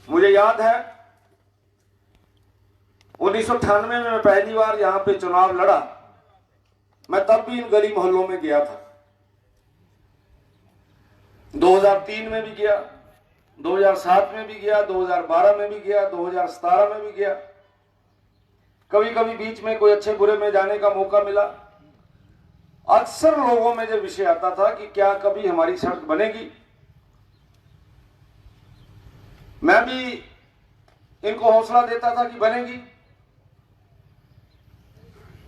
मुझे याद है 1998 में मैं पहली बार यहां पे चुनाव लड़ा। मैं तब भी इन गली मोहल्लों में गया था। 2003 में भी गया, 2007 में भी गया, 2012 में भी गया, 2017 में भी गया। कभी कभी बीच में कोई अच्छे बुरे में जाने का मौका मिला। अक्सर लोगों में जो विषय आता था कि क्या कभी हमारी सड़क बनेगी। मैं भी इनको हौसला देता था कि बनेगी,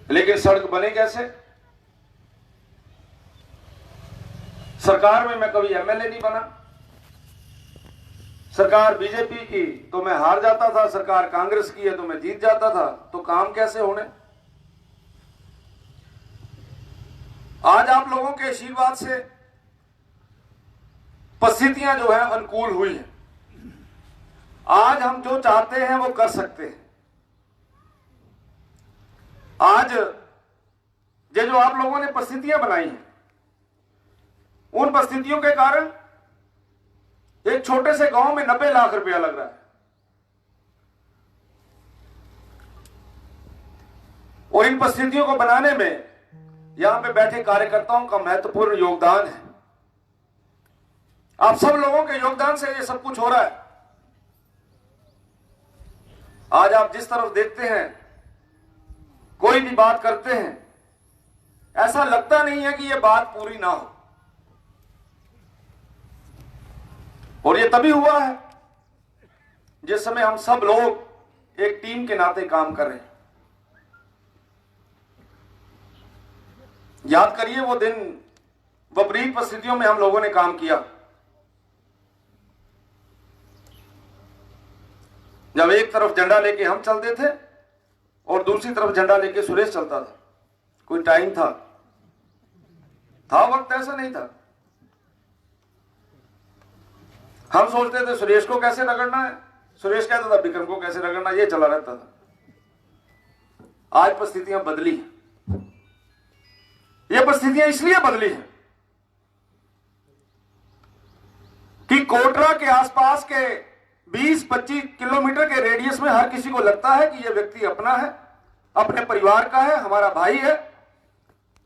लेकिन सड़क बने कैसे। सरकार में मैं कभी एमएलए नहीं बना। सरकार बीजेपी की तो मैं हार जाता था, सरकार कांग्रेस की है तो मैं जीत जाता था। तो काम कैसे होने। आज आप लोगों के आशीर्वाद से परिस्थितियां जो है अनुकूल हुई हैं। आज हम जो चाहते हैं वो कर सकते हैं। आज ये जो आप लोगों ने परिस्थितियां बनाई हैं, उन परिस्थितियों के कारण एक छोटे से गांव में 90 लाख रुपया लग रहा है। और इन परिस्थितियों को बनाने में यहां पे बैठे कार्यकर्ताओं का महत्वपूर्ण योगदान है। आप सब लोगों के योगदान से ये सब कुछ हो रहा है। आज आप जिस तरफ देखते हैं, कोई भी बात करते हैं, ऐसा लगता नहीं है कि यह बात पूरी ना हो। और ये तभी हुआ है जिस समय हम सब लोग एक टीम के नाते काम कर रहे हैं। याद करिए वो दिन, विपरीत परिस्थितियों में हम लोगों ने काम किया। जब एक तरफ झंडा लेके हम चलते थे और दूसरी तरफ झंडा लेके सुरेश चलता था। कोई टाइम था वक्त ऐसा नहीं था। हम सोचते थे सुरेश को कैसे रगड़ना है, सुरेश कहता था विक्रम को कैसे रगड़ना, ये चला रहता था। आज परिस्थितियां बदली हैं। ये परिस्थितियां इसलिए बदली हैं कि कोटरा के आसपास के 20-25 किलोमीटर के रेडियस में हर किसी को लगता है कि यह व्यक्ति अपना है, अपने परिवार का है, हमारा भाई है,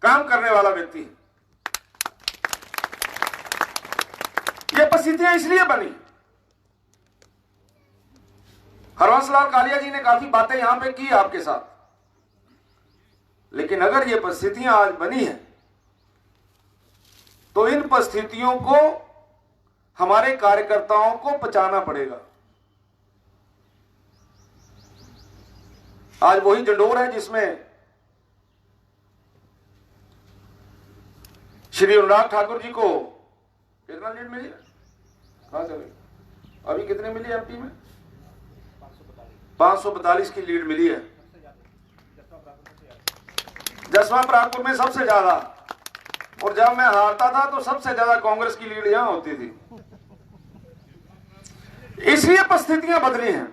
काम करने वाला व्यक्ति है। ये परिस्थितियां इसलिए बनी। हरवंश लाल कालिया जी ने काफी बातें यहां पे की आपके साथ, लेकिन अगर ये परिस्थितियां आज बनी है तो इन परिस्थितियों को हमारे कार्यकर्ताओं को पचाना पड़ेगा। आज वही जंडोर है जिसमें श्री अनुराग ठाकुर जी को कितना लीड मिली, कहां चले अभी, कितने मिली एमपी में? 542 की लीड मिली है। जसवा परागपुर में सबसे ज्यादा। और जब मैं हारता था तो सबसे ज्यादा कांग्रेस की लीड यहां होती थी। इसलिए परिस्थितियां बदली हैं।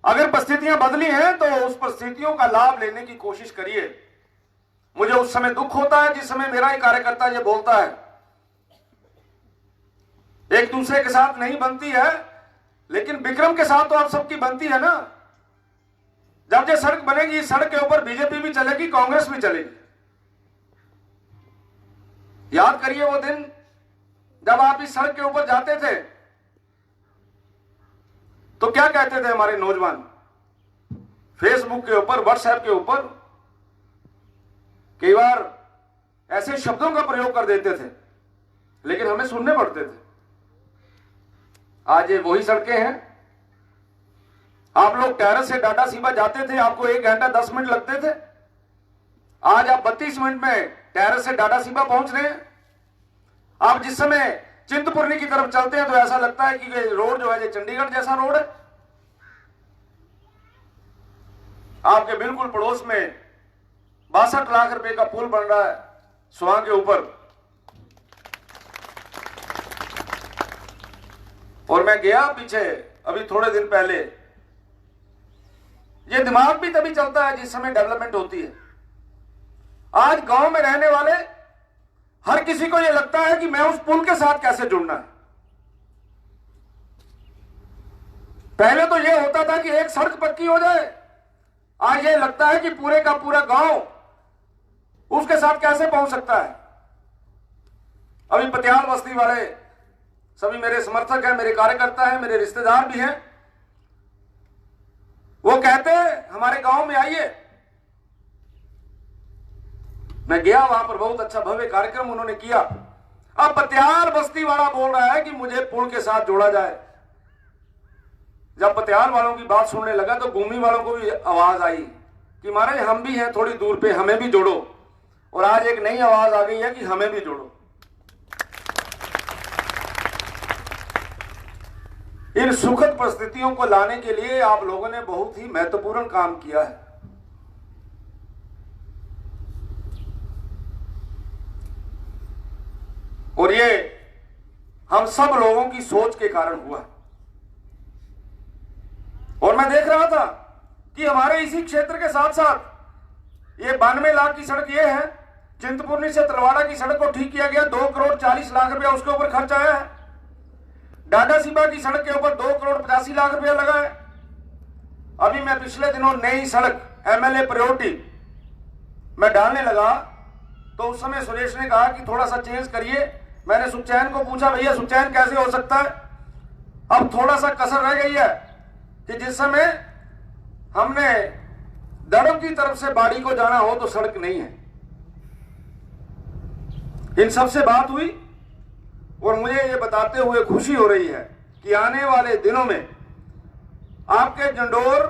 अगर परिस्थितियां बदली हैं तो उस परिस्थितियों का लाभ लेने की कोशिश करिए। मुझे उस समय दुख होता है जिस समय मेरा ही कार्यकर्ता ये बोलता है। एक दूसरे के साथ नहीं बनती है, लेकिन विक्रम के साथ तो आप सबकी बनती है ना। जब ये सड़क बनेगी, इस सड़क के ऊपर बीजेपी भी चलेगी, कांग्रेस भी चलेगी। याद करिए वो दिन जब आप इस सड़क के ऊपर जाते थे तो क्या कहते थे हमारे नौजवान, फेसबुक के ऊपर, व्हाट्सएप के ऊपर कई बार ऐसे शब्दों का प्रयोग कर देते थे, लेकिन हमें सुनने पड़ते थे। आज ये वही सड़कें हैं। आप लोग टेरेस से डाडा सीबा जाते थे, आपको 1 घंटा 10 मिनट लगते थे। आज आप 32 मिनट में टेरेस से डाडा सीबा पहुंच रहे हैं। आप जिस समय चिंतपूर्णी की तरफ चलते हैं तो ऐसा लगता है कि ये रोड जो है ये चंडीगढ़ जैसा रोड है। आपके बिल्कुल पड़ोस में 62 लाख रुपए का पुल बन रहा है स्वां के ऊपर। और मैं गया पीछे अभी थोड़े दिन पहले। ये दिमाग भी तभी चलता है जिस समय डेवलपमेंट होती है। आज गांव में रहने वाले हर किसी को यह लगता है कि मैं उस पुल के साथ कैसे जुड़ना है। पहले तो यह होता था कि एक सड़क पक्की हो जाए, आज ये लगता है कि पूरे का पूरा गांव उसके साथ कैसे पहुंच सकता है। अभी पटियाल बस्ती वाले सभी मेरे समर्थक हैं, मेरे कार्यकर्ता हैं, मेरे रिश्तेदार भी हैं, वो कहते हैं हमारे गांव में आइए। मैं गया, वहां पर बहुत अच्छा भव्य कार्यक्रम उन्होंने किया। अब पटियाल बस्ती वाला बोल रहा है कि मुझे पुल के साथ जोड़ा जाए। जब पटियाल वालों की बात सुनने लगा तो गुमी वालों को भी आवाज आई कि महाराज हम भी हैं थोड़ी दूर पे, हमें भी जोड़ो। और आज एक नई आवाज आ गई है कि हमें भी जोड़ो। इन सुखद परिस्थितियों को लाने के लिए आप लोगों ने बहुत ही महत्वपूर्ण काम किया है। और ये हम सब लोगों की सोच के कारण हुआ है। और मैं देख रहा था कि हमारे इसी क्षेत्र के साथ साथ ये 92 लाख की सड़क ये है, चिंतपूर्णी से तलवाड़ा की सड़क को ठीक किया गया, 2 करोड़ 40 लाख रुपया उसके ऊपर खर्च आया है। डाडा सीबा की सड़क के ऊपर 2 करोड़ 85 लाख रुपया लगा है। अभी मैं पिछले दिनों नई सड़क MLA प्रायोरिटी मैं डालने लगा तो उस समय सुरेश ने कहा कि थोड़ा सा चेंज करिए। मैंने सुखचैन को पूछा, भैया सुखचैन कैसे हो सकता है? अब थोड़ा सा कसर रह गई है कि जिस समय हमने दड़म की तरफ से बाड़ी को जाना हो तो सड़क नहीं है। इन सबसे बात हुई और मुझे ये बताते हुए खुशी हो रही है कि आने वाले दिनों में आपके जंडोर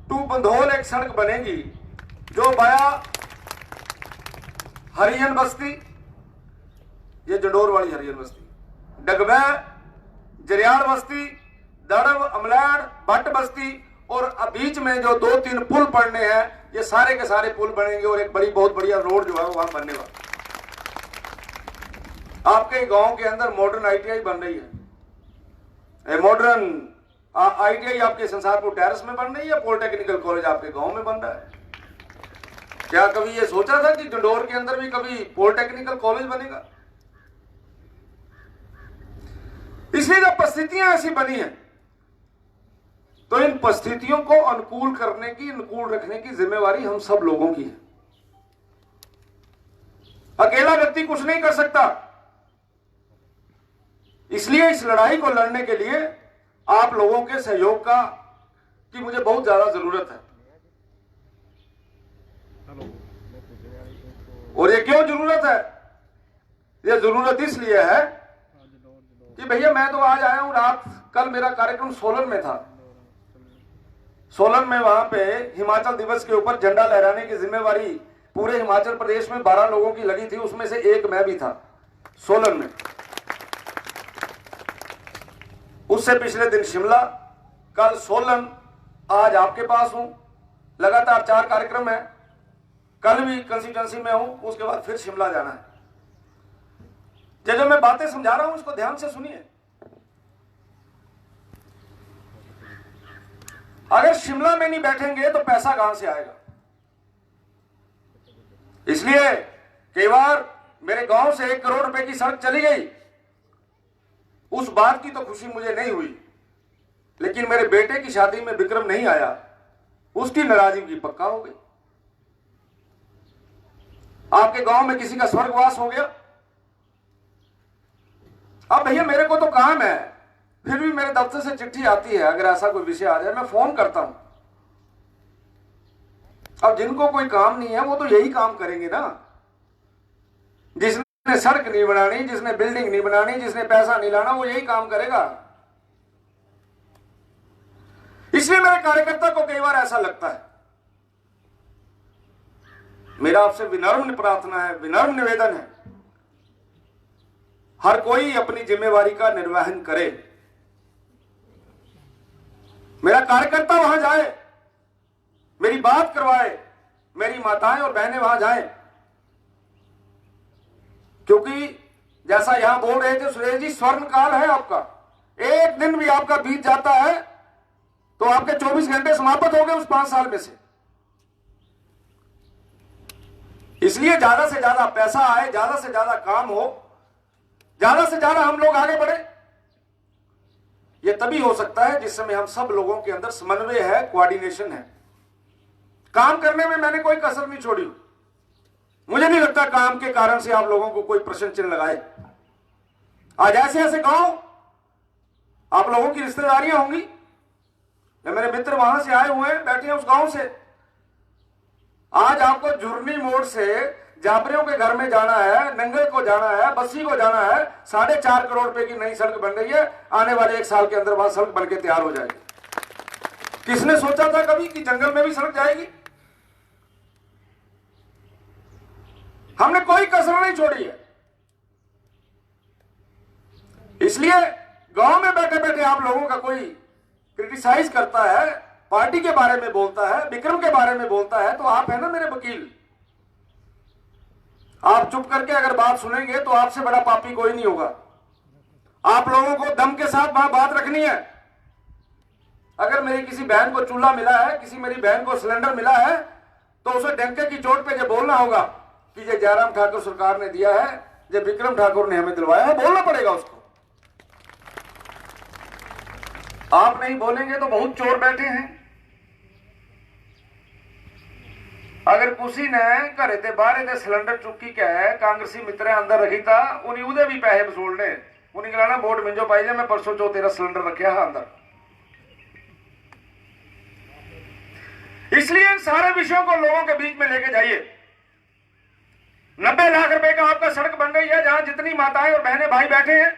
टू बंधोल एक सड़क बनेगी जो बाया हरियन बस्ती, ये जंडोर वाली हरियन बस्ती, डगबे, जरियाल बस्ती, दड़ब, अमलैड, भट्ट बस्ती और बीच में जो 2-3 पुल पड़ने हैं, ये सारे के सारे पुल बनेंगे और एक बहुत बढ़िया रोड जो है वहां बनने वाला। आपके गांव के अंदर मॉडर्न ITI बन रही है। मॉडर्न ITI आपके संसारपुर टेरेस में बन रही है, पॉलिटेक्निकल कॉलेज आपके गांव में बन रहा है। क्या कभी ये सोचा था कि जंडोर के अंदर भी कभी पॉलिटेक्निकल कॉलेज बनेगा? इसलिए जब परिस्थितियां ऐसी बनी हैं तो इन परिस्थितियों को अनुकूल करने की, अनुकूल रखने की जिम्मेवारी हम सब लोगों की है। अकेला व्यक्ति कुछ नहीं कर सकता। इसलिए इस लड़ाई को लड़ने के लिए आप लोगों के सहयोग का की मुझे बहुत ज्यादा जरूरत है। और ये क्यों जरूरत है? ये जरूरत इसलिए है कि भैया मैं तो आज आया हूं रात, कल मेरा कार्यक्रम सोलन में था। सोलन में वहां पे हिमाचल दिवस के ऊपर झंडा लहराने की जिम्मेवारी पूरे हिमाचल प्रदेश में 12 लोगों की लगी थी, उसमें से एक मैं भी था सोलन में। उससे पिछले दिन शिमला, कल सोलन, आज आपके पास हूं। लगातार 4 कार्यक्रम है। कल भी कंस्टिट्यूएंसी में हूं, उसके बाद फिर शिमला जाना है। जो मैं बातें समझा रहा हूं उसको ध्यान से सुनिए। अगर शिमला में नहीं बैठेंगे तो पैसा कहां से आएगा? इसलिए कई बार मेरे गांव से 1 करोड़ रुपए की सड़क चली गई, उस बात की तो खुशी मुझे नहीं हुई, लेकिन मेरे बेटे की शादी में विक्रम नहीं आया, उसकी नाराजगी पक्का हो गई। आपके गांव में किसी का स्वर्गवास हो गया। अब भैया मेरे को तो काम है, फिर भी मेरे दफ्तर से चिट्ठी आती है, अगर ऐसा कोई विषय आ जाए मैं फोन करता हूं। अब जिनको कोई काम नहीं है वो तो यही काम करेंगे ना। जिसने सड़क नहीं बनानी, जिसने बिल्डिंग नहीं बनानी, जिसने पैसा नहीं लाना, वो यही काम करेगा। इसलिए मेरे कार्यकर्ता को कई बार ऐसा लगता है। मेरा आपसे विनम्र प्रार्थना है, विनम्र निवेदन है, हर कोई अपनी जिम्मेवारी का निर्वहन करे। मेरा कार्यकर्ता वहां जाए, मेरी बात करवाए, मेरी माताएं और बहनें वहां जाएं, क्योंकि जैसा यहां बोल रहे थे सुरेश जी, स्वर्ण काल है आपका। एक दिन भी आपका बीत जाता है तो आपके 24 घंटे समाप्त हो गए उस 5 साल में से। इसलिए ज्यादा से ज्यादा पैसा आए, ज्यादा से ज्यादा काम हो, ज्यादा से ज्यादा हम लोग आगे बढ़े। यह तभी हो सकता है जिस समय हम सब लोगों के अंदर समन्वय है, कोऑर्डिनेशन है। काम करने में मैंने कोई कसर नहीं छोड़ी। मुझे नहीं लगता काम के कारण से आप लोगों को कोई प्रश्न चिन्ह लगाए। आज ऐसे ऐसे गांव आप लोगों की रिश्तेदारियां होंगी, मेरे मित्र वहां से आए हुए हैं, बैठे हैं उस गांव से। आज आपको झुरनी मोड़ से जाबरियों के घर में जाना है, नंगल को जाना है, बस्सी को जाना है। 4.5 करोड़ रुपए की नई सड़क बन रही है। आने वाले 1 साल के अंदर वहां सड़क बनकर तैयार हो जाएगी। किसने सोचा था कभी कि जंगल में भी सड़क जाएगी? हमने कोई कसर नहीं छोड़ी है। इसलिए गांव में बैठे बैठे आप लोगों का कोई क्रिटिसाइज करता है, पार्टी के बारे में बोलता है, विक्रम के बारे में बोलता है, तो आप है ना मेरे वकील। आप चुप करके अगर बात सुनेंगे तो आपसे बड़ा पापी कोई नहीं होगा। आप लोगों को दम के साथ वहां बात रखनी है। अगर मेरी किसी बहन को चूल्हा मिला है, किसी मेरी बहन को सिलेंडर मिला है, तो उसे डंके की चोट पे जो बोलना होगा कि ये जयराम ठाकुर सरकार ने दिया है, ये विक्रम ठाकुर ने हमें दिलवाया है, बोलना पड़ेगा उसको। आप नहीं बोलेंगे तो बहुत चोर बैठे हैं। अगर किसी ने घरे ते बाहर दे सिलेंडर चुकी के कांग्रेसी मित्र अंदर रखी था, उन्हें उदे भी पैसे वसूलने, उन्हें कहना वोट मिंजो पाई जा, मैं परसों चो तेरा सिलेंडर रखा है अंदर। इसलिए इन सारे विषयों को लोगों के बीच में लेके जाइए। 90 लाख रुपए का आपका सड़क बन रही है, जहां जितनी माताएं और बहनें भाई बैठे हैं,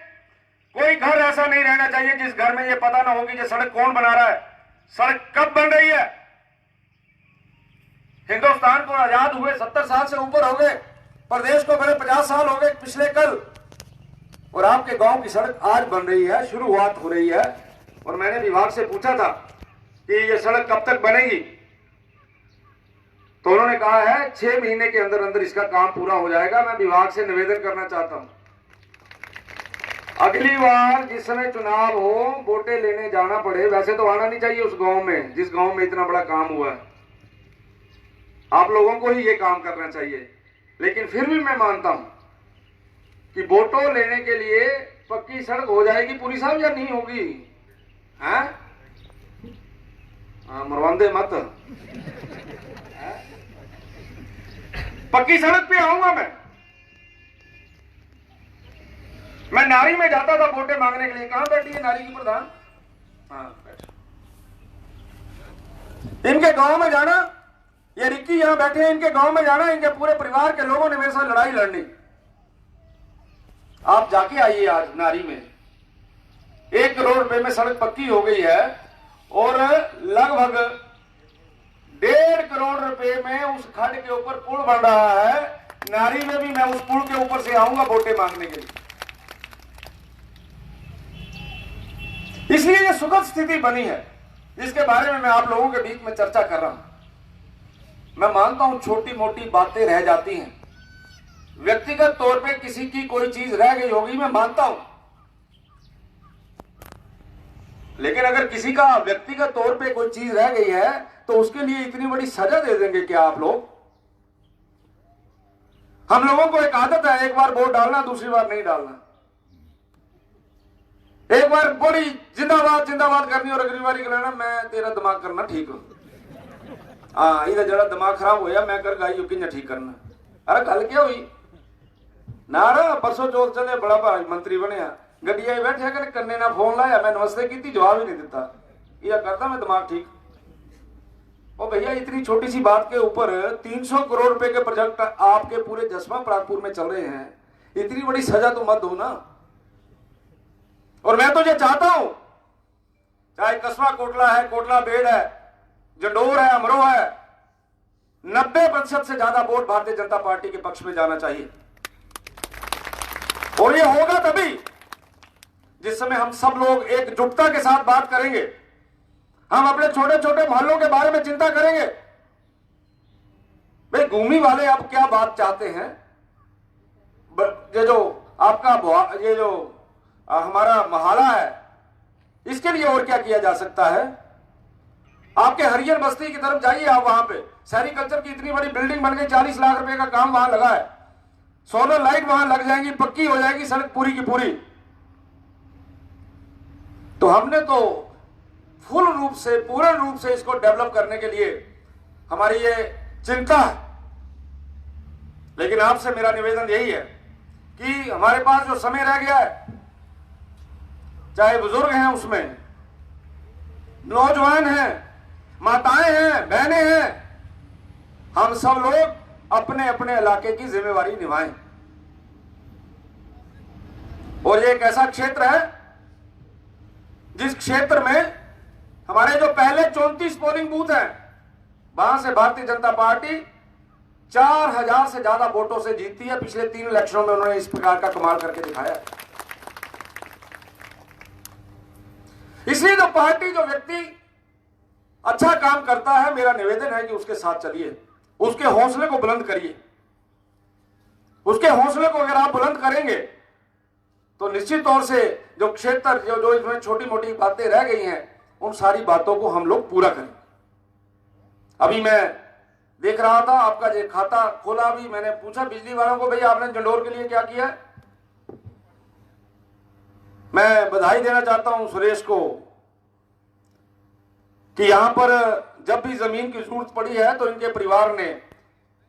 कोई घर ऐसा नहीं रहना चाहिए जिस घर में ये पता ना हो कि ये सड़क कौन बना रहा है, सड़क कब बन रही है। हिंदुस्तान को आजाद हुए 70 साल से ऊपर हो गए, प्रदेश को बड़े 50 साल हो गए पिछले कल, और आपके गांव की सड़क आज बन रही है, शुरुआत हो रही है। और मैंने विभाग से पूछा था कि ये सड़क कब तक बनेगी, तो उन्होंने कहा है 6 महीने के अंदर अंदर इसका काम पूरा हो जाएगा। मैं विभाग से निवेदन करना चाहता हूं, अगली बार जिस समय चुनाव हो, वोटें लेने जाना पड़े, वैसे तो आना नहीं चाहिए उस गांव में जिस गांव में इतना बड़ा काम हुआ है, आप लोगों को ही ये काम करना चाहिए। लेकिन फिर भी मैं मानता हूं कि वोटों लेने के लिए पक्की सड़क हो जाएगी पूरी साहब या नहीं होगी? हैं? मरवांदे मत। पक्की सड़क पे आऊंगा मैं नारी में जाता था वोटें मांगने के लिए। कहां बैठी है नारी की प्रधान? हाँ, इनके गांव में जाना, ये रिक्की यहां बैठे हैं, इनके गांव में जाना, इनके पूरे परिवार के लोगों ने मेरे साथ लड़ाई लड़नी। आप जाके आइए आज नारी में, 1 करोड़ रुपए में सड़क पक्की हो गई है और लगभग 1.5 करोड़ रुपए में उस खड्ड के ऊपर पुल बन रहा है। नारी में भी मैं उस पुल के ऊपर से आऊंगा वोटें मांगने के लिए। इसलिए यह सुखद स्थिति बनी है जिसके बारे में मैं आप लोगों के बीच में चर्चा कर रहा हूं। मैं मानता हूं छोटी मोटी बातें रह जाती हैं, व्यक्तिगत तौर पे किसी की कोई चीज रह गई होगी, मैं मानता हूं, लेकिन अगर किसी का व्यक्तिगत तौर पे कोई चीज रह गई है तो उसके लिए इतनी बड़ी सजा दे देंगे क्या आप लोग? हम लोगों को एक आदत है, एक बार वोट डालना, दूसरी बार नहीं डालना। एक बार बड़ी जिंदाबाद जिंदाबाद करनी और अगली बार कहना मैं तेरा दिमाग करना ठीक हूं। हाँ, इधर जरा दिमाग खराब होया, मैं कर गाई कि ठीक करना। अरे गल क्या हुई नारा? परसों चौथ चले, बड़ा भारी मंत्री बनया, गड्डिया बैठे कर कन्ने ना फोन लाया, मैं नमस्ते की, जवाब ही नहीं दिता। यह करता मैं दिमाग ठीक। ओ भैया, इतनी छोटी सी बात के ऊपर 300 करोड़ रुपए के प्रोजेक्ट आपके पूरे जसवा प्रागपुर में चल रहे हैं, इतनी बड़ी सजा तो मत दो ना। और मैं तो ये चाहता हूं, चाहे कस्बा कोटला है, कोटला बेड़ है, जंडोर है, अमरो है, 90% से ज्यादा वोट भारतीय जनता पार्टी के पक्ष में जाना चाहिए। और ये होगा तभी जिस समय हम सब लोग एकजुटता के साथ बात करेंगे, हम अपने छोटे छोटे मोहल्लों के बारे में चिंता करेंगे। भाई घूमी वाले अब क्या बात चाहते हैं? ये जो आपका ये जो हमारा मोहल्ला है, इसके लिए और क्या किया जा सकता है? आपके हरियर बस्ती की तरफ जाइए, आप वहां पे सेरिकल्चर की इतनी बड़ी बिल्डिंग बन गई, 40 लाख रुपए का काम वहां लगा है, सोलर लाइट वहां लग जाएंगी, पक्की हो जाएगी सड़क पूरी की पूरी। तो हमने तो फुल रूप से, पूर्ण रूप से इसको डेवलप करने के लिए हमारी ये चिंता है। लेकिन आपसे मेरा निवेदन यही है कि हमारे पास जो समय रह गया है, चाहे बुजुर्ग हैं, उसमें नौजवान हैं, माताएं हैं, बहनें हैं, हम सब लोग अपने अपने इलाके की जिम्मेवारी निभाएं। और ये एक ऐसा क्षेत्र है जिस क्षेत्र में हमारे जो पहले 34 पोलिंग बूथ हैं, वहां से भारतीय जनता पार्टी 4000 से ज्यादा वोटों से जीतती है। पिछले 3 इलेक्शनों में उन्होंने इस प्रकार का कमाल करके दिखाया। इसलिए जो पार्टी, जो व्यक्ति अच्छा काम करता है, मेरा निवेदन है कि उसके साथ चलिए, उसके हौसले को बुलंद करिए। उसके हौसले को अगर आप बुलंद करेंगे तो निश्चित तौर से जो क्षेत्र, जो इसमें छोटी मोटी बातें रह गई हैं, उन सारी बातों को हम लोग पूरा करेंगे। अभी मैं देख रहा था आपका जो खाता खोला, अभी मैंने पूछा बिजली वालों को, भैया आपने जंडौर के लिए क्या किया है? मैं बधाई देना चाहता हूं सुरेश को कि यहां पर जब भी जमीन की जरूरत पड़ी है तो इनके परिवार ने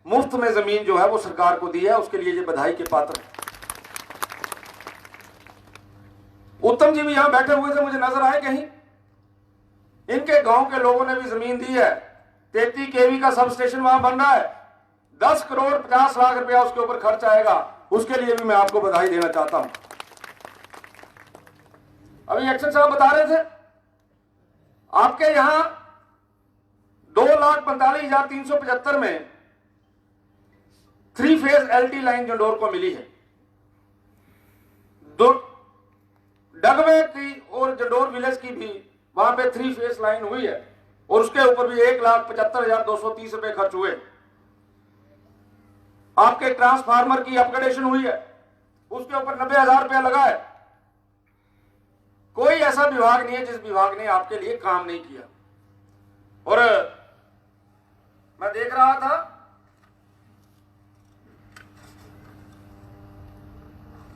मुफ्त में जमीन जो है वो सरकार को दी है। उसके लिए ये बधाई के पात्र है। उत्तम जी भी यहां बैठे हुए थे, मुझे नजर आए कहीं। इनके गांव के लोगों ने भी जमीन दी है। 33 केवी का सब स्टेशन वहां बन रहा है। 10 करोड़ 50 लाख रुपया उसके ऊपर खर्च आएगा। उसके लिए भी मैं आपको बधाई देना चाहता हूं। अभी एक्शन साहब बता रहे थे आपके यहां 2,45,375 में 3 फेज एलटी लाइन जंडौर को मिली है। डगवे की और जंडौर विलेज की भी वहां पे 3 फेज लाइन हुई है और उसके ऊपर भी 1,75,230 रुपए खर्च हुए। आपके ट्रांसफार्मर की अपग्रेडेशन हुई है, उसके ऊपर 90,000 रुपया लगा है। कोई ऐसा विभाग नहीं है जिस विभाग ने आपके लिए काम नहीं किया। और मैं देख रहा था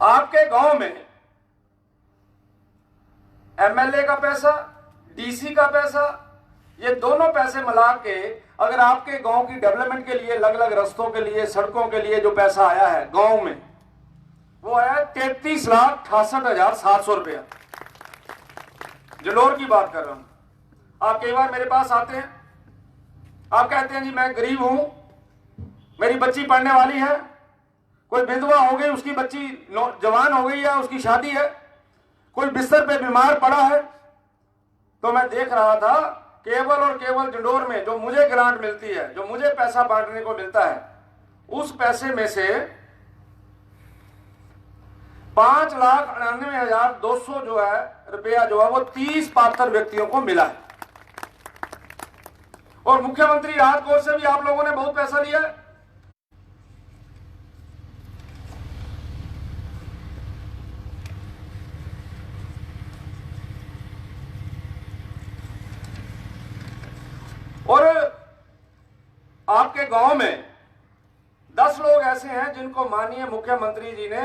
आपके गांव में एमएलए का पैसा, डीसी का पैसा, ये दोनों पैसे मिला के अगर आपके गांव की डेवलपमेंट के लिए, अलग अलग रस्तों के लिए, सड़कों के लिए जो पैसा आया है गांव में, वो आया 33,68,700 रुपया। जंडौर की बात कर रहा हूं। आप कई बार मेरे पास आते हैं, आप कहते हैं जी मैं गरीब हूं, मेरी बच्ची पढ़ने वाली है, कोई विधवा हो गई, उसकी बच्ची जवान हो गई है, उसकी शादी है, कोई बिस्तर पे बीमार पड़ा है। तो मैं देख रहा था केवल और केवल जंडौर में जो मुझे ग्रांट मिलती है, जो मुझे पैसा बांटने को मिलता है, उस पैसे में से 5,99,200 जो है रुपया जो है वो 30 पात्र व्यक्तियों को मिला है। और मुख्यमंत्री राहत कोष से भी आप लोगों ने बहुत पैसा लिया है। और आपके गांव में 10 लोग ऐसे हैं जिनको माननीय मुख्यमंत्री जी ने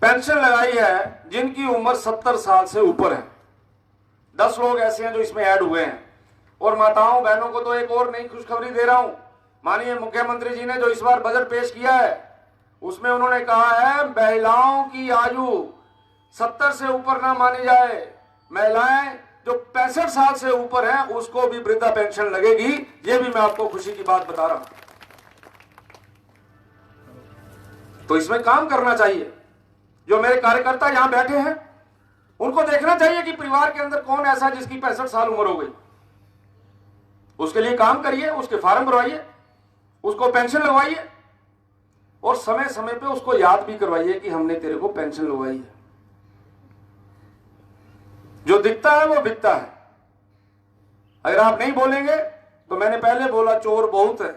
पेंशन लगाई है, जिनकी उम्र 70 साल से ऊपर है। 10 लोग ऐसे हैं जो इसमें ऐड हुए हैं। और माताओं बहनों को तो एक और नई खुशखबरी दे रहा हूं। माननीय मुख्यमंत्री जी ने जो इस बार बजट पेश किया है, उसमें उन्होंने कहा है महिलाओं की आयु 70 से ऊपर ना मानी जाए। महिलाएं जो 65 साल से ऊपर है उसको भी वृद्धा पेंशन लगेगी। ये भी मैं आपको खुशी की बात बता रहा हूं। तो इसमें काम करना चाहिए। जो मेरे कार्यकर्ता यहां बैठे हैं उनको देखना चाहिए कि परिवार के अंदर कौन ऐसा जिसकी 65 साल उम्र हो गई। उसके लिए काम करिए, उसके फार्म भरवाइए, उसको पेंशन लगवाइए और समय समय पे उसको याद भी करवाइए कि हमने तेरे को पेंशन लगवाई है। जो दिखता है वो बिकता है। अगर आप नहीं बोलेंगे तो मैंने पहले बोला चोर बहुत है।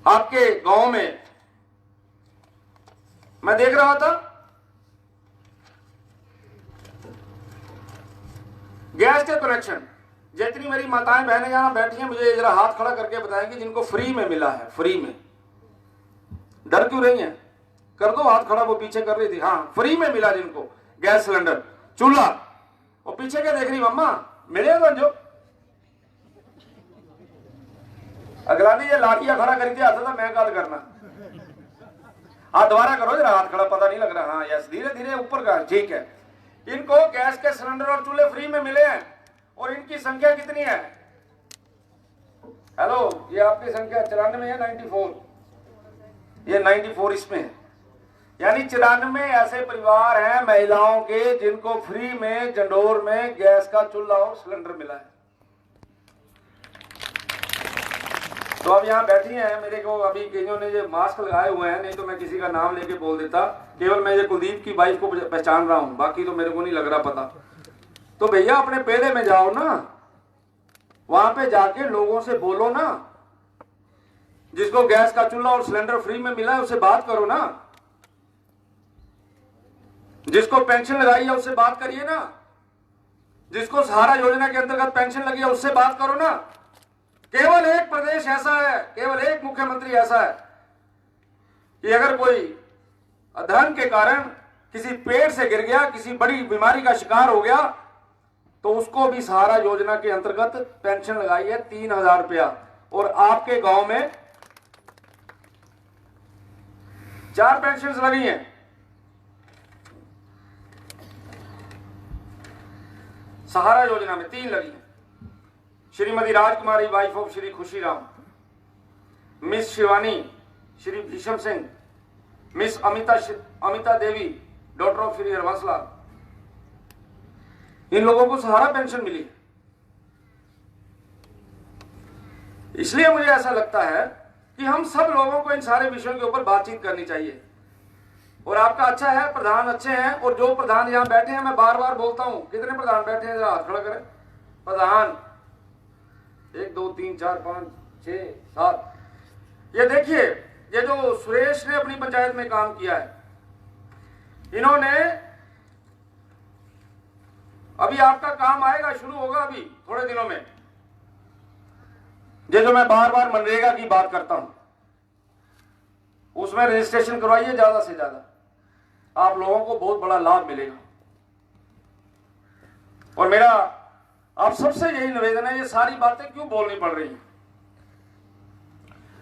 आपके गांव में मैं देख रहा था गैस के कनेक्शन, जितनी मेरी माताएं बहनें यहां बैठी हैं मुझे जरा हाथ खड़ा करके बताएं कि जिनको फ्री में मिला है। फ्री में डर क्यों रही हैं? कर दो हाथ खड़ा, वो पीछे कर रही थी। हाँ, फ्री में मिला जिनको गैस सिलेंडर, चूल्हा। और पीछे क्या देख रही मम्मा, मिले जो अगला ने ये लाठियां खड़ा करी थी, आता था मैं काल करना। हाँ दोबारा करो जरा हाथ खड़ा, पता नहीं लग रहा। हाँ यस, धीरे धीरे ऊपर का, ठीक है। इनको गैस के सिलेंडर और चूल्हे फ्री में मिले हैं और इनकी संख्या कितनी है? हेलो, ये आपकी संख्या 94 है, 94, ये 94 इसमें है। यानी 94 ऐसे परिवार हैं महिलाओं के जिनको फ्री में जंडोर में गैस का चूल्हा और सिलेंडर मिला है। तो अब यहाँ बैठी हैं, मेरे को अभी कईयों ने ये मास्क लगाए हुए हैं, नहीं तो मैं किसी का नाम लेके बोल देता। केवल मैं ये कुलदीप की वाइफ को पहचान रहा हूं, बाकी तो मेरे को नहीं लग रहा पता। तो भैया अपने पेड़े में जाओ ना, वहां पे जाके लोगों से बोलो ना, जिसको गैस का चूल्हा और सिलेंडर फ्री में मिला है उससे बात करो ना, जिसको पेंशन लगाई है उससे बात करिए ना, जिसको सहारा योजना के अंतर्गत पेंशन लगी है उससे बात करो ना। केवल एक प्रदेश ऐसा है, केवल एक मुख्यमंत्री ऐसा है कि अगर कोई अध्ययन के कारण किसी पेड़ से गिर गया, किसी बड़ी बीमारी का शिकार हो गया, तो उसको भी सहारा योजना के अंतर्गत पेंशन लगाई है 3000 रुपया। और आपके गांव में 4 पेंशन लगी हैं। सहारा योजना में 3 लगी हैं। Shrimati Rajkumari wife of Shri Khushiram, miss Shivani, Shri Bhisham Singh, miss Amita Devi, doctor of Shri Harvanshlal, इन लोगों को सहारा पेंशन मिली। इसलिए मुझे ऐसा लगता है कि हम सब लोगों को इन सारे विषयों के ऊपर बातचीत करनी चाहिए। और आपका अच्छा है, प्रधान अच्छे हैं, और जो प्रधान यहां बैठे हैं, मैं बार बार बोलता हूं, कितने प्रधान बैठे हैं जरा हाथ खड़ा करें। प्रधान 1 2 3 4 5 6 7। ये देखिए, ये जो सुरेश ने अपनी पंचायत में काम किया है, इन्होंने अभी आपका काम आएगा, शुरू होगा अभी थोड़े दिनों में। ये जो मैं बार बार मनरेगा की बात करता हूं, उसमें रजिस्ट्रेशन करवाइए ज्यादा से ज्यादा, आप लोगों को बहुत बड़ा लाभ मिलेगा। और मेरा आप सबसे यही निवेदन है, ये सारी बातें क्यों बोलनी पड़ रही हैं?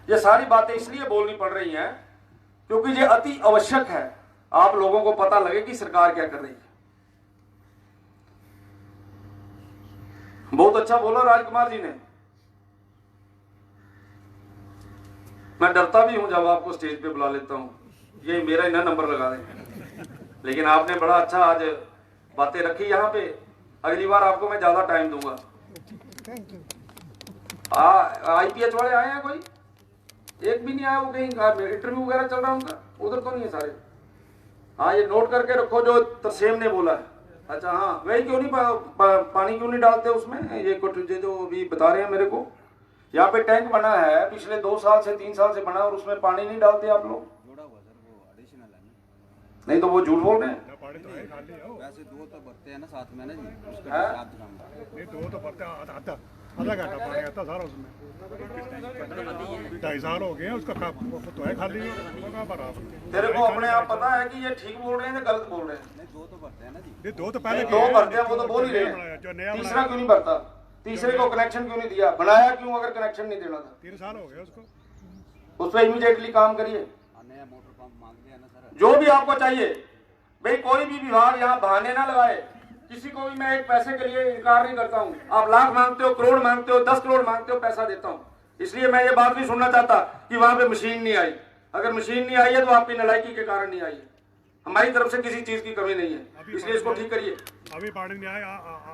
ये सारी बातें इसलिए बोलनी पड़ रही हैं क्योंकि ये अति आवश्यक है, आप लोगों को पता लगे कि सरकार क्या कर रही है। बहुत अच्छा बोला राजकुमार जी ने। मैं डरता भी हूं जब आपको स्टेज पे बुला लेता हूं, ये मेरा ही ना नंबर लगा दें, लेकिन आपने बड़ा अच्छा आज बातें रखी यहाँ पे। अगली बार आपको मैं ज्यादा टाइम दूंगा। IPH वाले आए हैं कोई? एक भी नहीं आया, वो कहीं इंटरव्यू वगैरह चल रहा है उनका, उधर तो नहीं है सारे। हाँ ये नोट करके रखो जो तरसेम ने बोला है। अच्छा हाँ, वही क्यों नहीं पानी क्यों नहीं डालते उसमें? ये कुछ जो अभी बता रहे हैं मेरे को, यहाँ पे टैंक बना है पिछले 2 साल से 3 साल से बना, और उसमें पानी नहीं डालते आप लोग। नहीं तो वो झूठ बोल रहे हैं। वैसे 2 तो भरते हैं ना साथ में ना जी, उसका हिसाब नहीं 2 तो भरते आधा घंटा पानी आता सारा उसमें। 2.5 साल हो गए हैं उसका, तो है खाली। तेरे को अपने आप पता है कि ये ठीक बोल रहे हैं या गलत बोल रहे हैं? नहीं 2 तो भरते हैं ना जी। 2 तो पहले 2 भरते हैं, वो तो बोल ही रहे हैं। तीसरा क्यों नहीं भरता? तीसरे को कनेक्शन क्यों नहीं दिया? बनाया क्यों अगर कनेक्शन नहीं देना था? 3 साल हो गए उसको। उस पर इमीडिएटली काम करिए। नया मोटर पंप मांग लिया ना सर। जो भी आपको चाहिए भाई, कोई भी विभाग यहाँ बहाने ना लगाए। किसी को भी मैं एक पैसे के लिए इनकार नहीं करता हूँ। आप लाख मांगते हो, करोड़ मांगते हो, 10 करोड़ मांगते हो, पैसा देता हूँ। इसलिए मैं ये बात नहीं सुनना चाहता कि वहां पे मशीन नहीं आई। अगर मशीन नहीं आई है तो आपकी नालायकी के कारण नहीं आई है। हमारी तरफ से किसी चीज की कमी नहीं है, इसलिए इसको ठीक करिए। अभी पानी नहीं आया,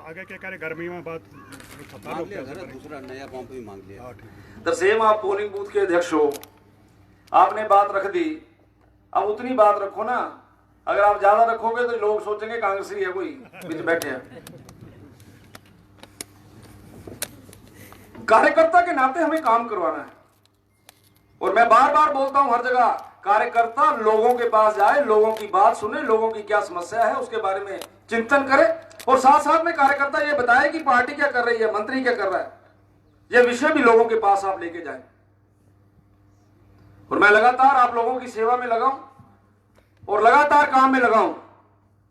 आगे क्या करे? गर्मी में बात दूसरा नया पंप भी मांग लिया। तरसेम आप पोलिंग बूथ के अध्यक्ष हो, आपने बात रख दी, अब उतनी बात रखो ना। अगर आप ज्यादा रखोगे तो लोग सोचेंगे कांग्रेसी है कोई बीच बैठे हैं। कार्यकर्ता के नाते हमें काम करवाना है, और मैं बार बार बोलता हूं हर जगह, कार्यकर्ता लोगों के पास जाए, लोगों की बात सुने, लोगों की क्या समस्या है उसके बारे में चिंतन करे, और साथ साथ में कार्यकर्ता ये बताए कि पार्टी क्या कर रही है, मंत्री क्या कर रहा है, ये विषय भी लोगों के पास आप लेके जाए। और मैं लगातार आप लोगों की सेवा में लगा हूं, और लगातार काम में लगा हूं।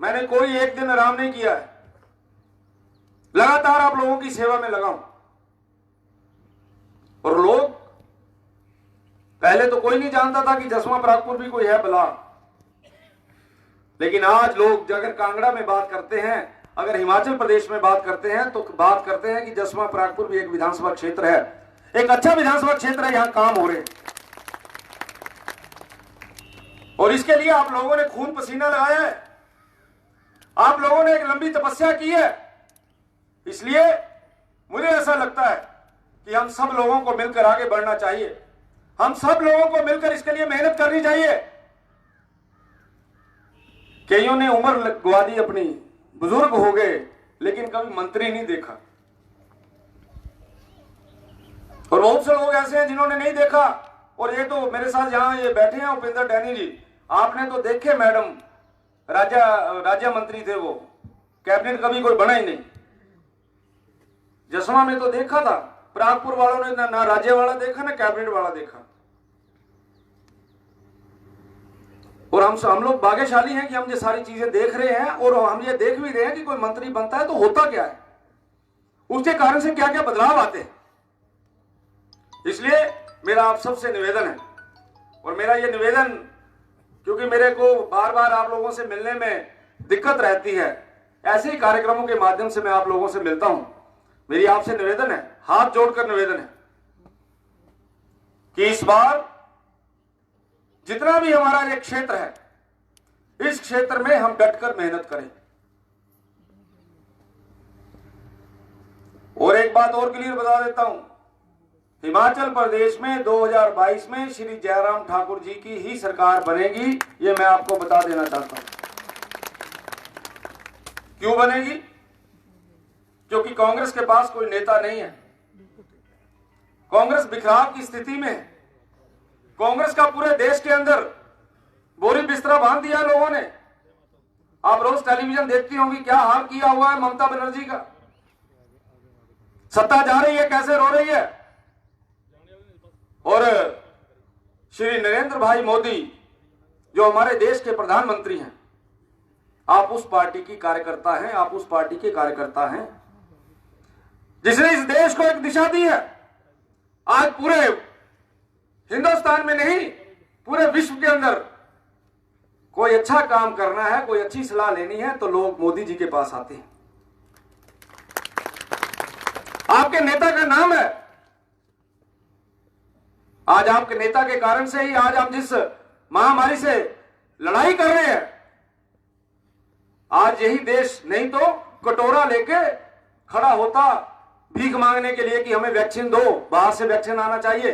मैंने कोई एक दिन आराम नहीं किया है, लगातार आप लोगों की सेवा में लगा हूं। और लोग, पहले तो कोई नहीं जानता था कि जसवां परागपुर भी कोई है ब्लॉक, लेकिन आज लोग अगर कांगड़ा में बात करते हैं, अगर हिमाचल प्रदेश में बात करते हैं, तो बात करते हैं कि जसवां परागपुर भी एक विधानसभा क्षेत्र है, एक अच्छा विधानसभा क्षेत्र है, यहां काम हो रहे हैं। और इसके लिए आप लोगों ने खून पसीना लगाया है, आप लोगों ने एक लंबी तपस्या की है। इसलिए मुझे ऐसा लगता है कि हम सब लोगों को मिलकर आगे बढ़ना चाहिए, हम सब लोगों को मिलकर इसके लिए मेहनत करनी चाहिए। कईयों ने उम्र गवा दी अपनी, बुजुर्ग हो गए, लेकिन कभी मंत्री नहीं देखा। और बहुत से लोग ऐसे हैं जिन्होंने नहीं देखा। और ये तो मेरे साथ यहां ये बैठे हैं उपेंद्र डैनी जी, आपने तो देखे मैडम, राज्य मंत्री थे वो, कैबिनेट कभी कोई बना ही नहीं। जसवा में तो देखा था, परागपुर वालों ने ना राज्य वाला देखा ना कैबिनेट वाला देखा। और हम लोग भाग्यशाली हैं कि हम ये सारी चीजें देख रहे हैं, और हम ये देख भी रहे हैं कि कोई मंत्री बनता है तो होता क्या है, उसके कारण से क्या क्या बदलाव आते हैं। इसलिए मेरा आप सबसे निवेदन है, और मेरा ये निवेदन, क्योंकि मेरे को बार बार आप लोगों से मिलने में दिक्कत रहती है, ऐसे ही कार्यक्रमों के माध्यम से मैं आप लोगों से मिलता हूं। मेरी आपसे निवेदन है, हाथ जोड़कर निवेदन है कि इस बार जितना भी हमारा ये क्षेत्र है, इस क्षेत्र में हम डटकर मेहनत करें। और एक बात और क्लियर बता देता हूं, हिमाचल प्रदेश में 2022 में श्री जयराम ठाकुर जी की ही सरकार बनेगी, ये मैं आपको बता देना चाहता हूं। क्यों बनेगी? क्योंकि कांग्रेस के पास कोई नेता नहीं है, कांग्रेस बिखराव की स्थिति में है। कांग्रेस का पूरे देश के अंदर बोरी बिस्तरा बांध दिया लोगों ने। आप रोज टेलीविजन देखती होंगी, क्या हाल किया हुआ है ममता बनर्जी का। सत्ता जा रही है, कैसे रो रही है। और श्री नरेंद्र भाई मोदी जो हमारे देश के प्रधानमंत्री हैं, आप उस पार्टी की कार्यकर्ता हैं, आप उस पार्टी के कार्यकर्ता हैं जिसने इस देश को एक दिशा दी है। आज पूरे हिंदुस्तान में नहीं, पूरे विश्व के अंदर कोई अच्छा काम करना है, कोई अच्छी सलाह लेनी है, तो लोग मोदी जी के पास आते हैं। आपके नेता का नाम है, आज आपके नेता के कारण से ही आज हम जिस महामारी से लड़ाई कर रहे हैं, आज यही देश नहीं तो कटोरा लेके खड़ा होता भीख मांगने के लिए कि हमें वैक्सीन दो, बाहर से वैक्सीन आना चाहिए।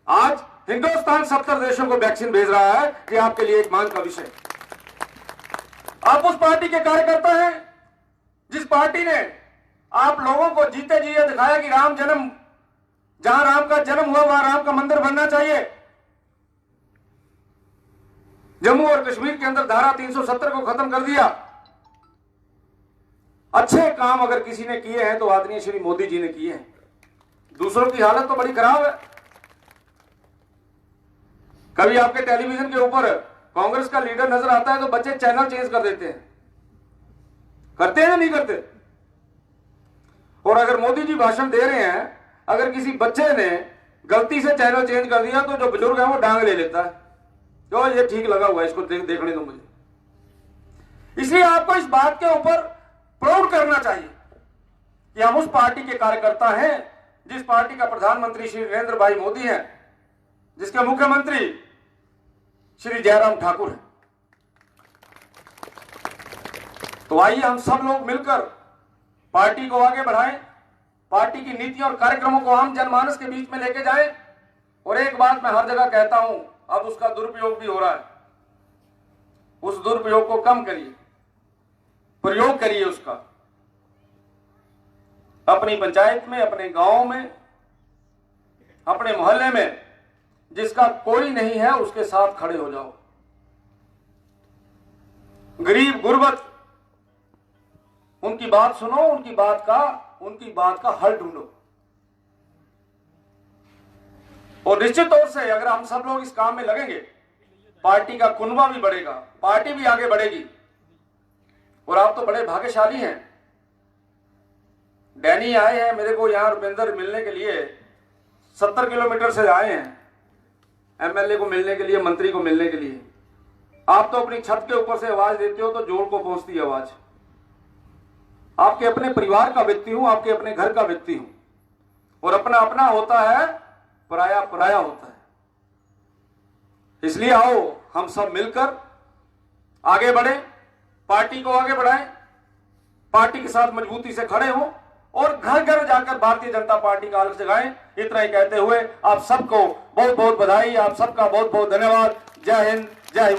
आज हिंदुस्तान 70 देशों को वैक्सीन भेज रहा है, कि आपके लिए एक मांग का विषय। आप उस पार्टी के कार्यकर्ता हैं जिस पार्टी ने आप लोगों को जीते जी ये दिखाया कि राम जन्म, जहां राम का जन्म हुआ वहां राम का मंदिर बनना चाहिए। जम्मू और कश्मीर के अंदर धारा 370 को खत्म कर दिया। अच्छे काम अगर किसी ने किए हैं तो आदरणीय श्री मोदी जी ने किए हैं। दूसरों की हालत तो बड़ी खराब है। कभी आपके टेलीविजन के ऊपर कांग्रेस का लीडर नजर आता है तो बच्चे चैनल चेंज कर देते हैं, करते हैं या नहीं करते। और अगर मोदी जी भाषण दे रहे हैं, अगर किसी बच्चे ने गलती से चैनल चेंज कर दिया तो जो बुजुर्ग है वो डांग ले लेता है, तो ये ठीक लगा हुआ है, इसको देखने दो मुझे। इसलिए आपको इस बात के ऊपर प्राउड करना चाहिए कि हम उस पार्टी के कार्यकर्ता हैं जिस पार्टी का प्रधानमंत्री श्री नरेंद्र भाई मोदी हैं, जिसके मुख्यमंत्री श्री जयराम ठाकुर हैं। तो आइए हम सब लोग मिलकर पार्टी को आगे बढ़ाएं, पार्टी की नीतियों और कार्यक्रमों को आम जनमानस के बीच में लेके जाएं। और एक बात मैं हर जगह कहता हूं, अब उसका दुरुपयोग भी हो रहा है, उस दुरुपयोग को कम करिए, प्रयोग करिए उसका। अपनी पंचायत में, अपने गांव में, अपने मोहल्ले में जिसका कोई नहीं है उसके साथ खड़े हो जाओ। गरीब गुरबत, उनकी बात सुनो, उनकी बात का हल ढूंढो। और निश्चित तौर से अगर हम सब लोग इस काम में लगेंगे पार्टी का कुनबा भी बढ़ेगा, पार्टी भी आगे बढ़ेगी। और आप तो बड़े भाग्यशाली हैं। डैनी आए हैं मेरे को यहां रुपेंद्र मिलने के लिए, 70 किलोमीटर से आए हैं एमएलए को मिलने के लिए, मंत्री को मिलने के लिए। आप तो अपनी छत के ऊपर से आवाज देते हो तो जोड़ को पहुंचती है आवाज। आपके अपने परिवार का व्यक्ति हूं, आपके अपने घर का व्यक्ति हूं, और अपना अपना होता है, पराया पराया होता है। इसलिए आओ हम सब मिलकर आगे बढ़े, पार्टी को आगे बढ़ाएं, पार्टी के साथ मजबूती से खड़े हों और घर घर जाकर भारतीय जनता पार्टी का आलम जगाएं। इतना ही कहते हुए आप सबको बहुत बहुत बधाई, आप सबका बहुत बहुत धन्यवाद। जय हिंद, जय हिमाचल।